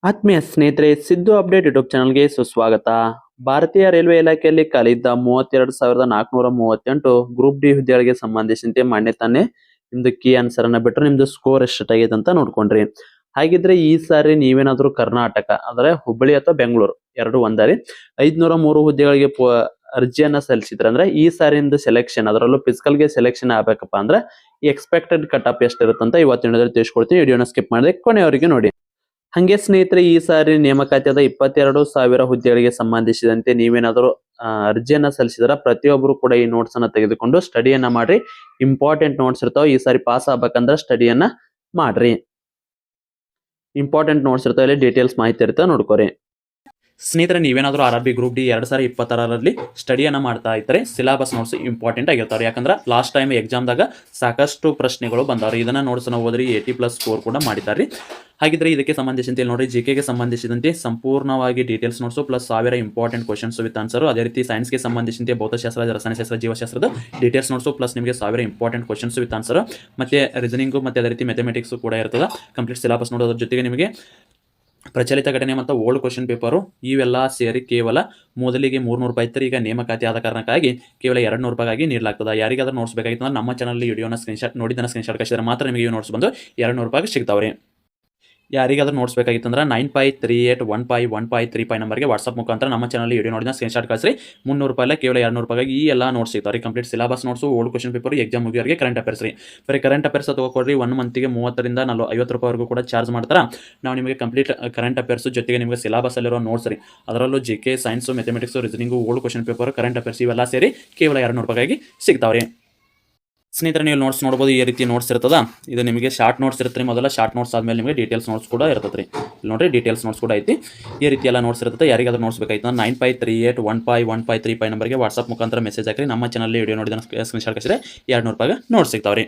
ಆತ್ಮೀಯ ಸ್ನೇಹಿತರೆ, Siddu update YouTube ಚಾನಲ್ಗೆ ಸುಸ್ವಾಗತ. ಭಾರತೀಯ ರೈಲ್ವೆ ಇಲಾಖೆಯಲ್ಲಿ ಖಾಲಿದ್ದ 32,438 ಗ್ರೂಪ್ ಡಿ ಹುದ್ದೆಗಳಿಗೆ ಸಂಬಂಧಿಸಿದಂತೆ ಮೊನ್ನೆ ತಾನೇ ನಿಮ್ದು ಕೀ ಆನ್ಸರ್ ಅನ್ನ ಬಿಟ್ರೆ ನಿಮ್ದು ಸ್ಕೋರ್ ಎಷ್ಟಾಗೈತೆ ಅಂತ ನೋಡ್ಕೊಂಡ್ರಿ. ಹಾಗಿದ್ರೆ ಈ ಸಾರಿ ನೀವೇನಾದ್ರೂ ಕರ್ನಾಟಕ ಅಂದ್ರೆ ಹುಬ್ಬಳ್ಳಿ ಅಥವಾ ಬೆಂಗಳೂರು ಎರಡು ಒಂದಾರಿ 503 ಹುದ್ದೆಗಳಿಗೆ ಅರ್ಜಿಯನ್ನ ಸಲ್ಲಿಸಿದ್ರೆ ಅಂದ್ರೆ ಈ ಸಾರಿ ನಿಮ್ದು ಸೆಲೆಕ್ಷನ್ ಅದರಲ್ಲೂ ಫಿಸಿಕಲ್ ಗೆ ಸೆಲೆಕ್ಷನ್ ಆಗ್ಬೇಕಪ್ಪ ಅಂದ್ರೆ ಎಕ್ಸ್ಪೆಕ್ಟೆಡ್ ಕಟ್ ಆಫ್ ಎಷ್ಟಿರುತ್ತಂತ ಇವತ್ತಿನ ತಿಳಿಸ್ಕೊಡ್ತೀನಿ. ವಿಡಿಯೋನ ಸ್ಕಿಪ್ ಮಾಡದೆ ಕೊನೆಯವರೆಗೆ ನೋಡಿ. ಹಂಗೆ ಸ್ನೇಹಿತರೆ, ಈ ಸಾರಿ ನೇಮಕಾತಿಯಾದ 22,000 ಹುದ್ದೆಗಳಿಗೆ ಸಂಬಂಧಿಸಿದಂತೆ ನೀವೇನಾದರೂ ಅರ್ಜಿಯನ್ನ ಸಲ್ಲಿಸಿದ್ರ ಪ್ರತಿಯೊಬ್ಬರು ಕೂಡ ಈ ನೋಟ್ಸ್ ಅನ್ನ ತೆಗೆದುಕೊಂಡು ಸ್ಟಡಿಯನ್ನ ಮಾಡ್ರಿ. ಇಂಪಾರ್ಟೆಂಟ್ ನೋಟ್ಸ್ ಇರ್ತಾವ. ಈ ಸಾರಿ ಪಾಸ್ ಆಗ್ಬೇಕಂದ್ರ ಸ್ಟಡಿಯನ್ನ ಮಾಡ್ರಿ. ಇಂಪಾರ್ಟೆಂಟ್ ನೋಟ್ಸ್ ಇರ್ತಾವ, ಇಲ್ಲಿ ಡೀಟೇಲ್ಸ್ ಮಾಹಿತಿ ಇರ್ತಾವ, ನೋಡ್ಕೋರಿ. ಸ್ನೇಹಿತರೆ, ನೀವೇನಾದ್ರೂ RRB ಗ್ರೂಪ್ ಡಿ 2026ರಲ್ಲಿ ಸ್ಟಡಿಯನ್ನ ಮಾಡ್ತಾ ಇದ್ರೆ ಸಿಲೆಬಸ್ ನೋಟ್ಸ್ ಇಂಪಾರ್ಟೆಂಟ್ ಆಗಿರ್ತಾವ್ರಿ. ಯಾಕಂದ್ರೆ ಲಾಸ್ಟ್ ಟೈಮ್ ಎಕ್ಸಾಮ್ದಾಗ ಸಾಕಷ್ಟು ಪ್ರಶ್ನೆಗಳು ಬಂದವ್ರಿ. ಇದನ್ನ ನೋಟ್ಸ್ ಓದ್ರಿ 80+ ಸ್ಕೋರ್ ಕೂಡ ಮಾಡಿದಾರ್ರಿ. ಹಾಗಿದ್ರೆ ಇದಕ್ಕೆ ಸಂಬಂಧಿಸಿದಂತೆ ನೋಡಿ, ಜಿಕೆಗೆ ಸಂಬಂಧಿಸಿದಂತೆ ಸಂಪೂರ್ಣವಾಗಿ details notes plus 1000 important questions with answer. ಅದೇ ರೀತಿ ಸೈನ್ಸ್ಗೆ ಸಂಬಂಧಿಸಿದಂತೆ ಭೌತಶಾಸ್ತ್ರ, ರಸಾಯನಶಾಸ್ತ್ರ, ಜೀವಶಾಸ್ತ್ರದ ಡೀಟೇಲ್ಸ್ ನೋಟ್ಸು ಪ್ಲಸ್ ನಿಮಗೆ 1000 ಇಂಪಾರ್ಟೆಂಟ್ ಕ್ವಶನ್ಸ್ ವಿತ್ ಆನ್ಸರ್. ಮತ್ತೆ ರೀಸನಿಂಗು ಮತ್ತೆ ಅದೇ ರೀತಿ ಮ್ಯಾಥಮೆಟಿಕ್ಸ್ ಕೂಡ ಇರ್ತದೆ. ಕಂಪ್ಲೀಟ್ ಸಿಲೆಬಸ್ ನೋಡೋದ್ರ ಜೊತೆಗೆ ನಿಮಗೆ ಪ್ರಚಲಿತ ಘಟನೆ ಮತ್ತು ಓಲ್ಡ್ ಕ್ವಶನ್ ಪೇಪರು ಇವೆಲ್ಲ ಸೇರಿ ಕೇವಲ ಮೊದಲಿಗೆ 300 ರೂಪಾಯಿ ಇತ್ತು. ಈಗ ನೇಮಕಾತಿ ಆದ ಕಾರಣಕ್ಕಾಗಿ ಕೇವಲ 200 ರೂಪಾಯಿಗಾಗಿ ನೀಡಲಾಗ್ತದೆ. ಯಾರಿಗಾದ್ರೂ ನೋಟ್ಸ್ ಬೇಕಾಗಿತ್ತು ಅಂದ್ರೆ ನಮ್ಮ ಚಾನಲ್ ವಿಡಿಯೋನ ಸ್ಕ್ರೀನ್ಶಾಟ್ ನೋಡಿದ ಸ್ಕ್ರೀನ್ಶಾಟ್ ಕಳಿಸಿದ್ರೆ ಮಾತ್ರ ನಿಮಗೆ ಈ ನೋಟ್ಸ್ ಬಂದು 200 ರೂಪಾಯಿಗೆ ಸಿಗ್ತಾವ್ರಿ. ಯಾರಿಗಾದ್ರೂ ನೋಟ್ಸ್ ಬೇಕಾಗಿತ್ತಂದ್ರೆ 9538151535 ನಂಬರ್ಗೆ ವಾಟ್ಸಪ್ ಮುಖಾಂತರ ನಮ್ಮ ಚಾನಲ್ ವಿಡಿಯೋ ನೋಡಿದ ಸ್ಕ್ರೀನ್ಶಾಟ್ ಕಳಿಸ್ರಿ. 300 ರೂಪಾಯಿ ಕೇವಲ 200 ರೂಪಾಯಿಗೆ ಈ ಎಲ್ಲ ನೋಟ್ಸ್ ಸಿಗ್ತಾವೆ. Complete syllabus notes, old question paper, exam ಮುಗಿಯೋರಿಗೆ ಕರೆಂಟ್ ಅಫೇರ್ಸ್ ರೀ. ಬರೀ ಕರೆಂಟ್ ಅಫೇರ್ಸ್ ತಗೋಕೊಡ್ರಿ. 1 ಮಂತಿಗೆ 30ರಿಂದ 50 ರೂಪಾಯಿವರೆಗೂ ಕೂಡ ಚಾರ್ಜ್ ಮಾಡ್ತಾರೆ. ನಾವು ನಿಮಗೆ ಕಂಪ್ಲೀಟ್ ಕರೆಂಟ್ ಅಫೇರ್ಸ್ ಜೊತೆಗೆ ನಿಮಗೆ ಸಿಲೆಬಸ್ ಅಲ್ಲಿರೋ ನೋಟ್ಸ್ ರೀ, ಅದರಲ್ಲೂ GK, science, mathematics, reasoning, old question paper, current affairs ಇವೆಲ್ಲ ಸೇರಿ ಕೇವಲ 200 ರೂಪಾಯಿಗೆ ಸಿಗ್ತಾವ್ರಿ. ಸ್ನೇಹಿತರೆ, ನೀವು ನೋಟ್ಸ್ ನೋಡ್ಬೋದು. ಈ ರೀತಿ ನೋಟ್ಸ್ ಇರ್ತದ. ಇದು ನಿಮಗೆ ಶಾರ್ಟ್ ನೋಟ್ಸ್ ಇರುತ್ತೆ. ಮೊದಲ ಶಾರ್ಟ್ ನೋಟ್ಸ್ ಆದ್ಮೇಲೆ ನಿಮಗೆ ಡೀಟೇಲ್ಸ್ ನೋಟ್ಸ್ ಕೂಡ ಇರ್ತದೆ ರೀ. ಇಲ್ಲಿ ನೋಡ್ರಿ, ಡೀಟೇಲ್ಸ್ ನೋಟ್ಸ್ ಕೂಡ ಐತಿ. ಈ ರೀತಿ ಎಲ್ಲ ನೋಟ್ಸ್ ಇರ್ತದೆ. ಯಾರಿಗಾದ್ರೂ ನೋಟ್ಸ್ ಬೇಕಾಯ್ತು 9538151535 ನಂಬರ್ಗೆ ವಾಟ್ಸಪ್ ಮುಖಾಂತರ ಮೆಸೇಜ್ ಹಾಕಿ. ನಮ್ಮ ಚಾನಲ್ ವಿಡಿಯೋ ನೋಡಿದ ಸ್ಕ್ರೀನ್ಶಾಟ್ ಕಳಿಸಿದ್ರೆ 200 ರೂಪಾಯಿಗೆ ನೋಟ್ಸ್ ಸಿಗ್ತಾವ್ರಿ.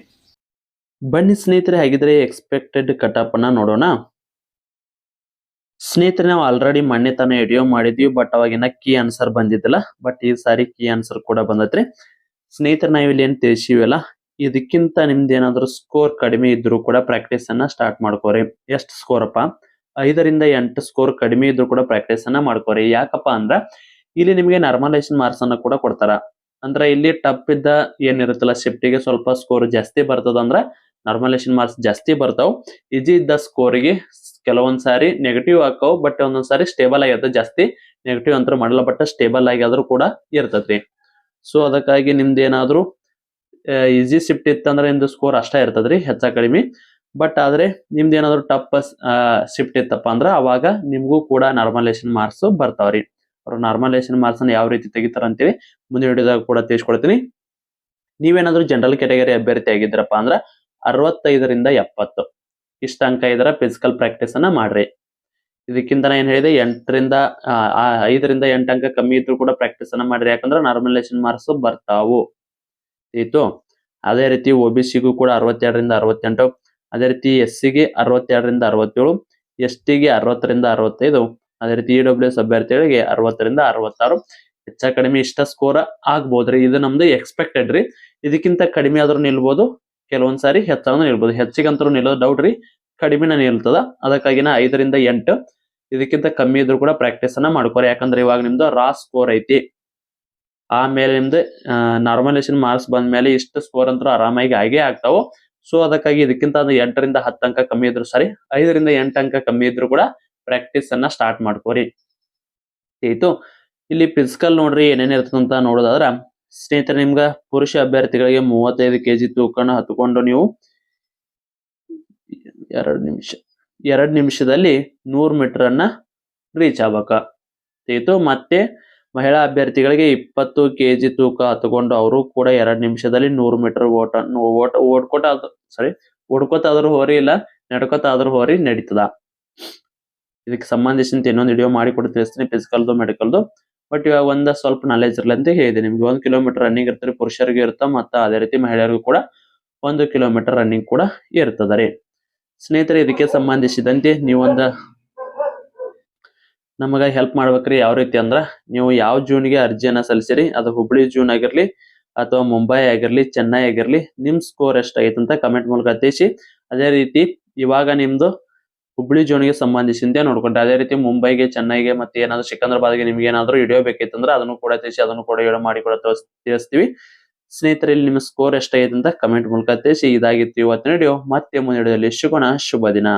ಬನ್ನಿ ಸ್ನೇಹಿತರೆ, ಹಾಗಿದ್ರೆ ಎಕ್ಸ್ಪೆಕ್ಟೆಡ್ ಕಟ್ ಆಫ್ ಅನ್ನ ನೋಡೋಣ. ಸ್ನೇಹಿತರೆ, ನಾವು ಆಲ್ರೆಡಿ ಮೊನ್ನೆ ತಾನೇ ವಿಡಿಯೋ ಮಾಡಿದ್ವಿ, ಬಟ್ ಅವಾಗಿನ ಕೀ ಆನ್ಸರ್ ಬಂದಿದ್ದಿಲ್ಲ. ಬಟ್ ಈ ಸಾರಿ ಕೀ ಆನ್ಸರ್ ಕೂಡ ಬಂದೈತ್ರಿ. ಸ್ನೇಹಿತರೆ, ನಾವಿಲ್ಲಿ ಏನ್ ತಿಳಿಸಿವಲ್ಲ, ಇದಕ್ಕಿಂತ ನಿಮ್ದು ಏನಾದ್ರು ಸ್ಕೋರ್ ಕಡಿಮೆ ಇದ್ರೂ ಕೂಡ ಪ್ರಾಕ್ಟೀಸ್ ಅನ್ನ ಸ್ಟಾರ್ಟ್ ಮಾಡ್ಕೋರಿ. ಎಷ್ಟು ಸ್ಕೋರ್ ಅಪ್ಪ? 5ರಿಂದ 8 ಸ್ಕೋರ್ ಕಡಿಮೆ ಇದ್ರೂ ಕೂಡ ಪ್ರಾಕ್ಟೀಸ್ ಅನ್ನ ಮಾಡ್ಕೋರಿ. ಯಾಕಪ್ಪ ಅಂದ್ರ ಇಲ್ಲಿ ನಿಮಗೆ ನಾರ್ಮಲೈಸೇಷನ್ ಮಾರ್ಕ್ಸ್ ಅನ್ನ ಕೂಡ ಕೊಡ್ತಾರ. ಅಂದ್ರೆ ಇಲ್ಲಿ ಟಪ್ ಇದ್ದ ಏನಿರುತ್ತಲ್ಲ ಶಿಫ್ಟಿಗೆ ಸ್ವಲ್ಪ ಸ್ಕೋರ್ ಜಾಸ್ತಿ ಬರ್ತದ ಅಂದ್ರ ನಾರ್ಮಲೈಸೇಷನ್ ಮಾರ್ಕ್ಸ್ ಜಾಸ್ತಿ ಬರ್ತಾವ್. ಈಜಿ ಇದ್ದ ಸ್ಕೋರಿಗೆ ಕೆಲವೊಂದ್ ಸಾರಿ ನೆಗೆಟಿವ್ ಹಾಕವ್, ಬಟ್ ಒಂದೊಂದ್ ಸಾರಿ ಸ್ಟೇಬಲ್ ಆಗಿರ್ತದೆ. ಜಾಸ್ತಿ ನೆಗೆಟಿವ್ ಅಂತ ಮಾಡಲ್ಲ, ಬಟ್ ಸ್ಟೇಬಲ್ ಆಗಿ ಕೂಡ ಇರ್ತೈತಿ. ಸೊ ಅದಕ್ಕಾಗಿ ನಿಮ್ದು ಏನಾದ್ರು ಈಸಿ ಶಿಫ್ಟ್ ಇತ್ತಂದ್ರೆ ನಿಮ್ದು ಸ್ಕೋರ್ ಅಷ್ಟೇ ಇರ್ತದ್ರಿ, ಹೆಚ್ಚ ಕಡಿಮೆ. ಬಟ್ ಆದ್ರೆ ನಿಮ್ದು ಏನಾದ್ರು ಟಪ್ ಶಿಫ್ಟ್ ಇತ್ತಪ್ಪ ಅಂದ್ರ ಅವಾಗ ನಿಮ್ಗೂ ಕೂಡ ನಾರ್ಮಲೈಸೇಷನ್ ಮಾರ್ಕ್ಸ್ ಬರ್ತಾವ್ರಿ. ಅವ್ರು ನಾರ್ಮಲೈಸೇಷನ್ ಮಾರ್ಕ್ಸ್ ಅನ್ನ ಯಾವ ರೀತಿ ತೆಗಿತಾರ ಅಂತೇಳಿ ಮುಂದಿನ ವಿಡಿಯೋದಾಗ ಕೂಡ ತಿಳಿಸ್ಕೊಡ್ತೀನಿ. ನೀವೇನಾದ್ರೂ ಜನರಲ್ ಕ್ಯಾಟಗರಿ ಅಭ್ಯರ್ಥಿ ಆಗಿದ್ರಪ್ಪ ಅಂದ್ರ 65ರಿಂದ 70 ಇಷ್ಟ ಅಂಕ ಇದರ ಫಿಸಿಕಲ್ ಪ್ರಾಕ್ಟೀಸ್ ಅನ್ನ ಮಾಡ್ರಿ. ಇದಕ್ಕಿಂತ ನಾನು ಏನ್ ಹೇಳಿದೆ, 5ರಿಂದ 8 ಅಂಕ ಕಮ್ಮಿ ಇದ್ರು ಕೂಡ ಪ್ರಾಕ್ಟೀಸ್ ಅನ್ನ ಮಾಡ್ರಿ. ಯಾಕಂದ್ರೆ ನಾರ್ಮಲೈಸೇಷನ್ ಮಾರ್ಕ್ಸ್ ಬರ್ತಾವು. ಇತ್ತು. ಅದೇ ರೀತಿ OBCಗೂ ಕೂಡ 62ರಿಂದ 68, ಅದೇ ರೀತಿ SCಗೆ 62ರಿಂದ 67, STಗೆ 60ರಿಂದ 65, ಅದೇ ರೀತಿ EWS ಅಭ್ಯರ್ಥಿಗಳಿಗೆ 60ರಿಂದ 66. ಹೆಚ್ಚ ಕಡಿಮೆ ಇಷ್ಟ ಸ್ಕೋರ್ ಆಗ್ಬೋದ್ರಿ. ಇದು ನಮ್ದು ಎಕ್ಸ್ಪೆಕ್ಟೆಡ್ ರೀ. ಇದಕ್ಕಿಂತ ಕಡಿಮೆ ಆದ್ರೂ ನಿಲ್ಬಹುದು, ಕೆಲವೊಂದ್ ಸಾರಿ ಹೆಚ್ಚಾದ್ರೂ ನಿಲ್ಬಹುದು. ಹೆಚ್ಚಿಗಂತರೂ ನಿಲ್ಲೋದು ಡೌಟ್ ರೀ, ಕಡಿಮೆನ ನಿಲ್ತದ. ಅದಕ್ಕಾಗಿನ 5ರಿಂದ 8 ಇದಕ್ಕಿಂತ ಕಮ್ಮಿ ಇದ್ರು ಕೂಡ ಪ್ರಾಕ್ಟೀಸ್ ಅನ್ನ ಮಾಡ್ಕೋರಿ. ಯಾಕಂದ್ರೆ ಇವಾಗ ನಿಮ್ದು ರಾ ಸ್ಕೋರ್ ಐತಿ. ಆಮೇಲೆ ನಿಮ್ದು ನಾರ್ಮಲೈಸೇಷನ್ ಮಾರ್ಕ್ಸ್ ಬಂದ್ಮೇಲೆ ಇಷ್ಟು ಸ್ಕೋರ್ ಅಂತೂ ಆರಾಮಾಗಿ ಆಗೇ ಆಗ್ತಾವು. ಸೊ ಅದಕ್ಕಾಗಿ ಇದಕ್ಕಿಂತ 8ರಿಂದ 10 ಅಂಕ ಕಮ್ಮಿ ಇದ್ರು ಸಾರಿ, 5ರಿಂದ 8 ಅಂಕ ಕಮ್ಮಿ ಇದ್ರು ಕೂಡ ಪ್ರಾಕ್ಟೀಸ್ ಅನ್ನ ಸ್ಟಾರ್ಟ್ ಮಾಡ್ಕೋರಿ. ಆಯ್ತು. ಇಲ್ಲಿ ಫಿಸಿಕಲ್ ನೋಡ್ರಿ ಏನೇನ್ ಇರ್ತದಂತ ನೋಡೋದಾದ್ರ, ಸ್ನೇಹಿತರೆ, ನಿಮ್ಗ ಪುರುಷ ಅಭ್ಯರ್ಥಿಗಳಿಗೆ 35 kg ತೂಕನ ಹತ್ಕೊಂಡು ನೀವು 2 ನಿಮಿಷದಲ್ಲಿ 100 ಮೀಟರ್ ಅನ್ನ ರೀಚ್ ಆಗ್ಬೇಕ. ಆಯ್ತು. ಮತ್ತೆ ಮಹಿಳಾ ಅಭ್ಯರ್ಥಿಗಳಿಗೆ 20 kg ತೂಕ ಹತ್ಕೊಂಡು ಅವರು ಕೂಡ 2 ನಿಮಿಷದಲ್ಲಿ 100 ಮೀಟರ್ ಓಡ್ಕೋತಾದ್ರೂ ಹೋರಿ ಇಲ್ಲ ನಡ್ಕೋತಾದ್ರೂ ಹೋರಿ ನಡೀತದ. ಇದಕ್ಕೆ ಸಂಬಂಧಿಸಿದಂತೆ ಇನ್ನೊಂದು ವಿಡಿಯೋ ಮಾಡಿ ಕೂಡ ತಿಳಿಸ್ತೀನಿ, ಫಿಸಿಕಲ್ದು ಮೆಡಿಕಲ್ದು. ಬಟ್ ಇವಾಗ ಸ್ವಲ್ಪ ನಾಲೆಜ್ ಇರಲಿ ಅಂತ ಹೇಳಿದೆ ನಿಮ್ಗೆ. 1 ಕಿಲೋಮೀಟರ್ ರನ್ನಿಂಗ್ ಇರ್ತಾರೆ, ಪುರುಷರಿಗೆ ಇರ್ತ, ಮತ್ತು ಅದೇ ರೀತಿ ಮಹಿಳೆಯರಿಗೂ ಕೂಡ 1 ಕಿಲೋಮೀಟರ್ ರನ್ನಿಂಗ್ ಕೂಡ ಇರ್ತದ ರೀ. ಸ್ನೇಹಿತರೆ, ಇದಕ್ಕೆ ಸಂಬಂಧಿಸಿದಂತೆ ನೀವೊಂದು ನಮಗ ಹೆಲ್ಪ್ ಮಾಡ್ಬೇಕ್ರಿ. ಯಾವ ರೀತಿ ಅಂದ್ರ, ನೀವು ಯಾವ ಜೂನ್ಗೆ ಅರ್ಜಿಯನ್ನ ಸಲ್ಲಿಸಿರಿ, ಅದು ಹುಬ್ಳಿ ಜೂನ್ ಆಗಿರ್ಲಿ ಅಥವಾ ಮುಂಬೈ ಆಗಿರ್ಲಿ, ಚೆನ್ನೈ ಆಗಿರ್ಲಿ, ನಿಮ್ ಸ್ಕೋರ್ ಎಷ್ಟಾಗೈತೆ ಅಂತ ಕಮೆಂಟ್ ಮೂಲಕ ತಿಳಿಸಿ. ಅದೇ ರೀತಿ ಇವಾಗ ನಿಮ್ದು ಹುಬ್ಳಿ ಜೋನ್ಗೆ ಸಂಬಂಧಿಸಿದಂತೆ ನೋಡ್ಕೊಂಡ್ರೆ ಅದೇ ರೀತಿ ಮುಂಬೈಗೆ ಚೆನ್ನೈಗೆ ಮತ್ತೆ ಏನಾದ್ರು ಸಿಕಂದ್ರಾಬಾದ್ಗೆ ನಿಮ್ಗೆ ಏನಾದ್ರು ವಿಡಿಯೋ ಬೇಕಿತ್ತಂದ್ರೆ ಅದನ್ನು ಕೂಡ ತಿಳಿಸಿ ಅದನ್ನು ಕೂಡ ವಿಡಿಯೋ ಮಾಡಿ ಕೂಡ ತಿಳಿಸ್ತೀವಿ. ಸ್ನೇಹಿತರೆ ಇಲ್ಲಿ ನಿಮ್ಮ ಸ್ಕೋರ್ ಎಷ್ಟಾಗಿದೆ ಅಂತ ಕಮೆಂಟ್ ಮೂಲಕ ತಿಳಿಸಿ. ಇದಾಗಿತ್ತು ಇವತ್ತಿನ ವಿಡಿಯೋ. ಮತ್ತೆ ಮುಂದಿನ ವಿಡಿಯೋದಲ್ಲಿ ಸಿಗೋಣ. ಶುಭ ದಿನ.